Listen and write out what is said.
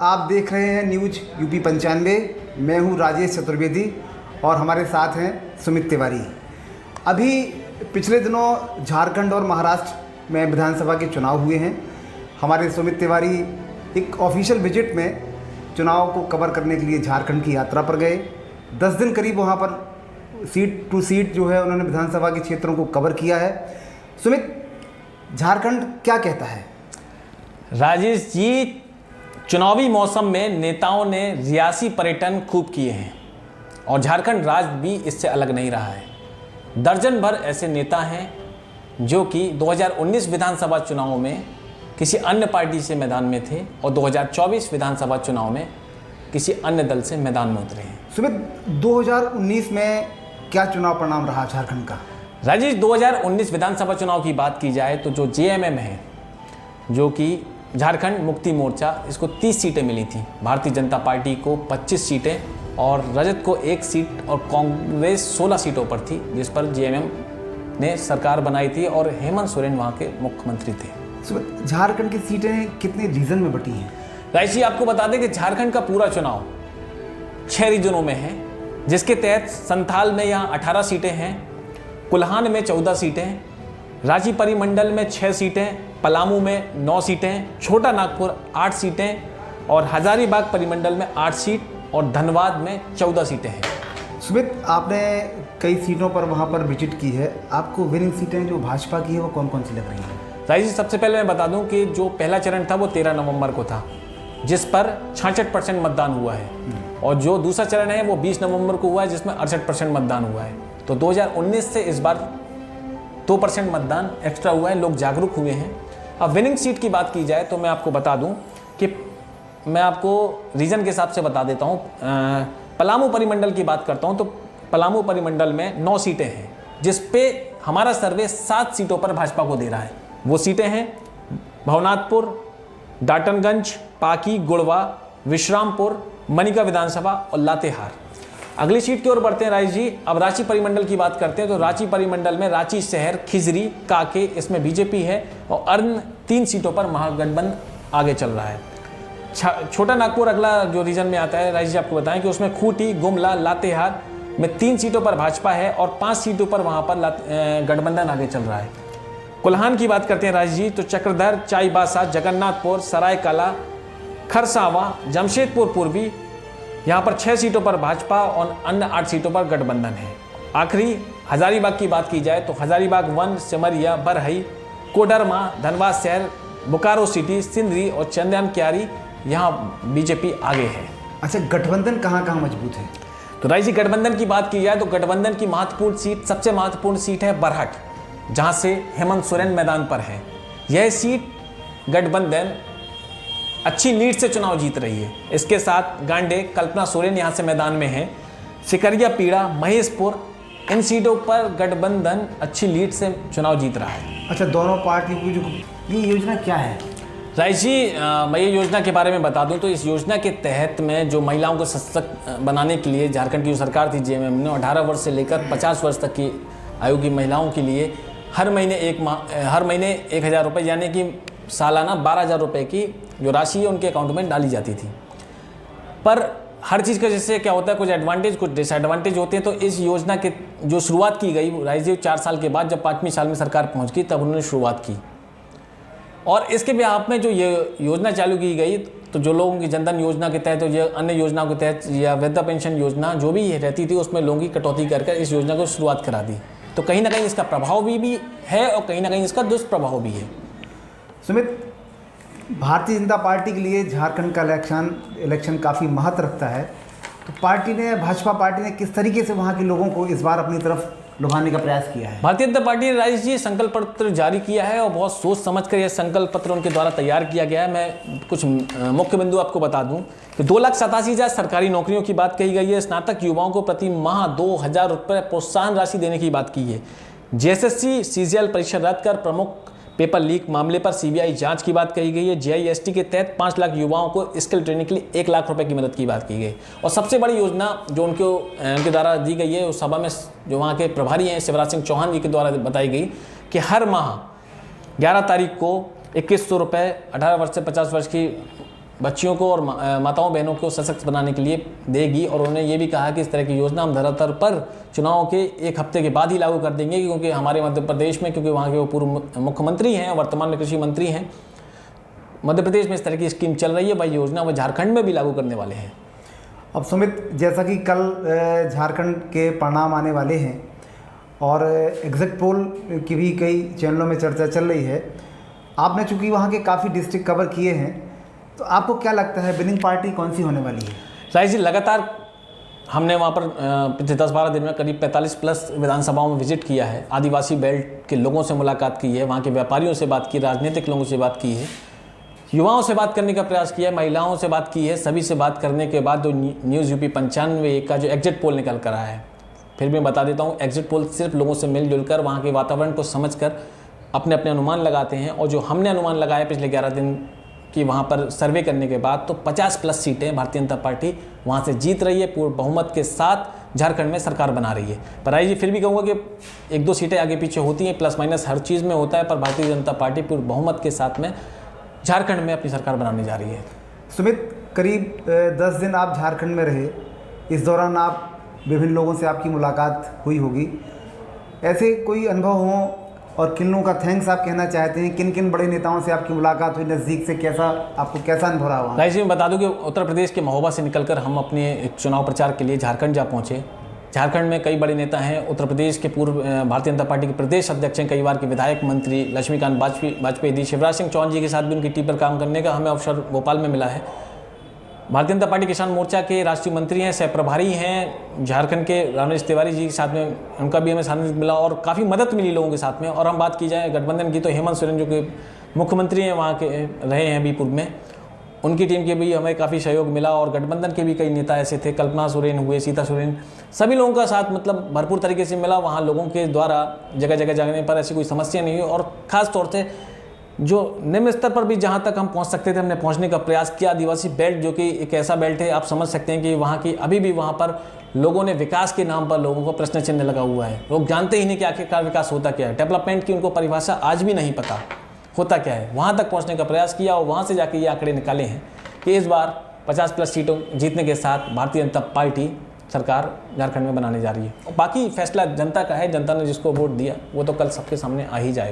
आप देख रहे हैं न्यूज यूपी 95। मैं हूं राजेश चतुर्वेदी और हमारे साथ हैं सुमित तिवारी। अभी पिछले दिनों झारखंड और महाराष्ट्र में विधानसभा के चुनाव हुए हैं। हमारे सुमित तिवारी एक ऑफिशियल विजिट में चुनाव को कवर करने के लिए झारखंड की यात्रा पर गए। 10 दिन करीब वहां पर सीट टू सीट जो है उन्होंने विधानसभा के क्षेत्रों को कवर किया है। सुमित, झारखंड क्या कहता है? राजेश जी, चुनावी मौसम में नेताओं ने रियासी पर्यटन खूब किए हैं और झारखंड राज्य भी इससे अलग नहीं रहा है। दर्जन भर ऐसे नेता हैं जो कि 2019 विधानसभा चुनाव में किसी अन्य पार्टी से मैदान में थे और 2024 विधानसभा चुनाव में किसी अन्य दल से मैदान में उतरे हैं। सुमित, 2019 में क्या चुनाव परिणाम रहा झारखंड का? राजेश, 2019 विधानसभा चुनाव की बात की जाए तो जो जेएमएम है, जो कि झारखंड मुक्ति मोर्चा, इसको 30 सीटें मिली थी। भारतीय जनता पार्टी को 25 सीटें और रजत को 1 सीट और कांग्रेस 16 सीटों पर थी, जिस पर जेएमएम ने सरकार बनाई थी और हेमंत सोरेन वहाँ के मुख्यमंत्री थे। झारखंड की सीटें कितने रीजन में बटी हैं? राइस जी, आपको बता दें कि झारखंड का पूरा चुनाव 6 रीजनों में है, जिसके तहत संथाल में यहाँ 18 सीटें हैं, कुल्हान में 14 सीटें, रांची परिमंडल में 6 सीटें, पलामू में 9 सीटें, छोटा नागपुर 8 सीटें और हजारीबाग परिमंडल में 8 सीट और धनबाद में 14 सीटें हैं। सुमित, आपने कई सीटों पर वहां पर विजिट की है। आपको विनिंग सीटें जो भाजपा की है वो कौन कौन सी लग रही हैं? राइस जी, सबसे पहले मैं बता दूं कि जो पहला चरण था वो 13 नवंबर को था, जिस पर 66% मतदान हुआ है और जो दूसरा चरण है वो 20 नवंबर को हुआ है, जिसमें 68% मतदान हुआ है। तो 2019 से इस बार 2% मतदान एक्स्ट्रा हुआ है, लोग जागरूक हुए हैं। अब विनिंग सीट की बात की जाए तो मैं आपको बता दूं कि मैं आपको रीजन के हिसाब से बता देता हूं। पलामू परिमंडल की बात करता हूं तो पलामू परिमंडल में 9 सीटें हैं, जिस पे हमारा सर्वे 7 सीटों पर भाजपा को दे रहा है। वो सीटें हैं भवनाथपुर, डाटनगंज, पाकी, गुड़वा, विश्रामपुर, मनिका विधानसभा और लातेहार। अगली सीट की ओर बढ़ते हैं राइस जी। अब रांची परिमंडल की बात करते हैं तो रांची परिमंडल में रांची शहर, खिजरी, काके, इसमें बीजेपी है और अन्य 3 सीटों पर महागठबंधन आगे चल रहा है। छोटा नागपुर अगला जो रीजन में आता है राइस जी, आपको बताएं कि उसमें खूंटी, गुमला, लातेहार में 3 सीटों पर भाजपा है और 5 सीटों पर वहां पर गठबंधन आगे चल रहा है। कुल्हान की बात करते हैं राइस जी तो चक्रधर, चाईबासा, जगन्नाथपुर, सरायकला, खरसावा, जमशेदपुर पूर्वी, यहाँ पर 6 सीटों पर भाजपा और अन्य 8 सीटों पर गठबंधन है। आखिरी हजारीबाग की बात की जाए तो हजारीबाग 1, सिमरिया, बरहई, कोडरमा, धनबाद शहर, बोकारो सिटी, सिंदरी और चंदन क्यारी, यहाँ बीजेपी आगे है। अच्छा, गठबंधन कहाँ कहाँ मजबूत है? तो राइस जी, गठबंधन की बात की जाए तो गठबंधन की महत्वपूर्ण सीट, सबसे महत्वपूर्ण सीट है बरहट, जहाँ से हेमंत सोरेन मैदान पर है। यह सीट गठबंधन अच्छी लीड से चुनाव जीत रही है। इसके साथ गांडे, कल्पना सोरेन यहाँ से मैदान में है। सिकरिया, पीड़ा, महेशपुर, इन सीटों पर गठबंधन अच्छी लीड से चुनाव जीत रहा है। अच्छा, दोनों पार्टी की जो ये योजना क्या है? राइस जी, मैं ये योजना के बारे में बता दूं तो इस योजना के तहत में जो महिलाओं को सशक्त बनाने के लिए झारखंड की जो सरकार थी जेएमएम ने 18 वर्ष से लेकर 50 वर्ष तक की आयु की महिलाओं के लिए हर महीने 1,000 रुपये यानी कि सालाना 12,000 रुपये की जो राशि है उनके अकाउंट में डाली जाती थी। पर हर चीज़ का जैसे क्या होता है, कुछ एडवांटेज कुछ डिसएडवांटेज होते हैं। तो इस योजना के जो शुरुआत की गई राइस जी 4 साल के बाद, जब 5वीं साल में सरकार पहुंच गई तब उन्होंने शुरुआत की और इसके बिहाफ में जो ये योजना चालू की गई तो जो लोगों की जनधन योजना के तहत या अन्य योजनाओं के तहत या वृद्धा पेंशन योजना जो भी रहती थी उसमें लोगों की कटौती कर इस योजना को शुरुआत करा दी। तो कहीं ना कहीं इसका प्रभाव भी है और कहीं ना कहीं इसका दुष्प्रभाव भी है। सुमित, भारतीय जनता पार्टी के लिए झारखंड का इलेक्शन काफ़ी महत्व रखता है। तो भाजपा पार्टी ने किस तरीके से वहाँ के लोगों को इस बार अपनी तरफ लुभाने का प्रयास किया है? भारतीय जनता पार्टी ने राजेश जी संकल्प पत्र जारी किया है और बहुत सोच समझ कर यह संकल्प पत्र उनके द्वारा तैयार किया गया है। मैं कुछ मुख्य बिंदु आपको बता दूं कि 2,87,000 सरकारी नौकरियों की बात कही गई है। स्नातक युवाओं को प्रति माह 2,000 रुपये प्रोत्साहन राशि देने की बात की है। जेएसएससी सीजीएल परीक्षा रद्द कर प्रमुख पेपर लीक मामले पर सीबीआई जांच की बात कही गई है। जीआईएसटी के तहत 5 लाख युवाओं को स्किल ट्रेनिंग के लिए 1 लाख रुपए की मदद की बात की गई। और सबसे बड़ी योजना जो उनके द्वारा दी गई है उस सभा में जो वहाँ के प्रभारी हैं शिवराज सिंह चौहान जी के द्वारा बताई गई कि हर माह 11 तारीख को 2100 रुपये 18 वर्ष से 50 वर्ष की बच्चियों को और माताओं बहनों को सशक्त बनाने के लिए देगी। और उन्होंने ये भी कहा कि इस तरह की योजना हम धरातल पर चुनाव के 1 हफ्ते के बाद ही लागू कर देंगे, क्योंकि हमारे मध्य प्रदेश में, क्योंकि वहाँ के वो पूर्व मुख्यमंत्री हैं, वर्तमान में कृषि मंत्री हैं, मध्य प्रदेश में इस तरह की स्कीम चल रही है, वही योजना वो झारखंड में भी लागू करने वाले हैं। अब सुमित, जैसा कि कल झारखंड के परिणाम आने वाले हैं और एग्जिट पोल की भी कई चैनलों में चर्चा चल रही है, आपने चूंकि वहाँ के काफ़ी डिस्ट्रिक्ट कवर किए हैं, तो आपको क्या लगता है विनिंग पार्टी कौन सी होने वाली है? राइट जी, लगातार हमने वहाँ पर पिछले 10-12 दिन में करीब 45+ विधानसभाओं में विजिट किया है, आदिवासी बेल्ट के लोगों से मुलाकात की है, वहाँ के व्यापारियों से बात की, राजनीतिक लोगों से बात की है, युवाओं से बात करने का प्रयास किया है, महिलाओं से बात की है। सभी से बात करने के बाद जो न्यूज़ यूपी 95 का जो एग्जिट पोल निकल कर आया है, फिर मैं बता देता हूँ, एग्जिट पोल सिर्फ लोगों से मिलजुल कर, वहाँ के वातावरण को समझकर अपने अपने अनुमान लगाते हैं। और जो हमने अनुमान लगाया पिछले 11 दिन की वहाँ पर सर्वे करने के बाद, तो 50+ सीटें भारतीय जनता पार्टी वहाँ से जीत रही है, पूर्ण बहुमत के साथ झारखंड में सरकार बना रही है। पर आई जी, फिर भी कहूँगा कि 1-2 सीटें आगे पीछे होती हैं, प्लस माइनस हर चीज़ में होता है, पर भारतीय जनता पार्टी पूर्ण बहुमत के साथ में झारखंड में अपनी सरकार बनाने जा रही है। सुमित, करीब 10 दिन आप झारखंड में रहे, इस दौरान आप विभिन्न लोगों से आपकी मुलाकात हुई होगी, ऐसे कोई अनुभव हों और किन लोगों का थैंक्स आप कहना चाहते हैं? किन किन बड़े नेताओं से आपकी मुलाकात हुई नज़दीक से, आपको कैसा अनुभव रहा हुआ? राइट जी, मैं बता दूं कि उत्तर प्रदेश के महोबा से निकलकर हम अपने चुनाव प्रचार के लिए झारखंड जा पहुँचे। झारखंड में कई बड़े नेता हैं, उत्तर प्रदेश के पूर्व भारतीय जनता पार्टी के प्रदेश अध्यक्ष हैं, कई बार के विधायक मंत्री लक्ष्मीकांत वाजपेयी जी, शिवराज सिंह चौहान जी के साथ भी उनकी टीम पर काम करने का हमें अवसर भोपाल में मिला है। भारतीय जनता पार्टी किसान मोर्चा के राष्ट्रीय मंत्री हैं, सह प्रभारी हैं झारखंड के, रमेश तिवारी जी के साथ में, उनका भी हमें सानिध्य मिला और काफ़ी मदद मिली लोगों के साथ में। और हम बात की जाए गठबंधन की, तो हेमंत सोरेन जो कि मुख्यमंत्री हैं वहाँ के रहे हैं अभी पूर्व में, उनकी टीम के भी हमें काफ़ी सहयोग मिला। और गठबंधन के भी कई नेता ऐसे थे, कल्पना सोरेन हुए, सीता सोरेन, सभी लोगों का साथ मतलब भरपूर तरीके से मिला। वहाँ लोगों के द्वारा जगह जगह जाने पर ऐसी कोई समस्या नहीं हुई। और ख़ास तौर से जो निम्न स्तर पर भी जहाँ तक हम पहुँच सकते थे, हमने पहुँचने का प्रयास किया। आदिवासी बेल्ट जो कि एक ऐसा बेल्ट है, आप समझ सकते हैं कि वहाँ की अभी भी वहाँ पर लोगों ने विकास के नाम पर लोगों को प्रश्न चिन्ह लगा हुआ है। लोग जानते ही नहीं कि आखिरकार विकास होता क्या है, डेवलपमेंट की उनको परिभाषा आज भी नहीं पता होता क्या है। वहाँ तक पहुँचने का प्रयास किया और वहाँ से जाके ये आंकड़े निकाले हैं कि इस बार 50+ सीटों जीतने के साथ भारतीय जनता पार्टी सरकार झारखंड में बनाने जा रही है। और बाकी फैसला जनता का है, जनता ने जिसको वोट दिया वो तो कल सबके सामने आ ही जाएगा।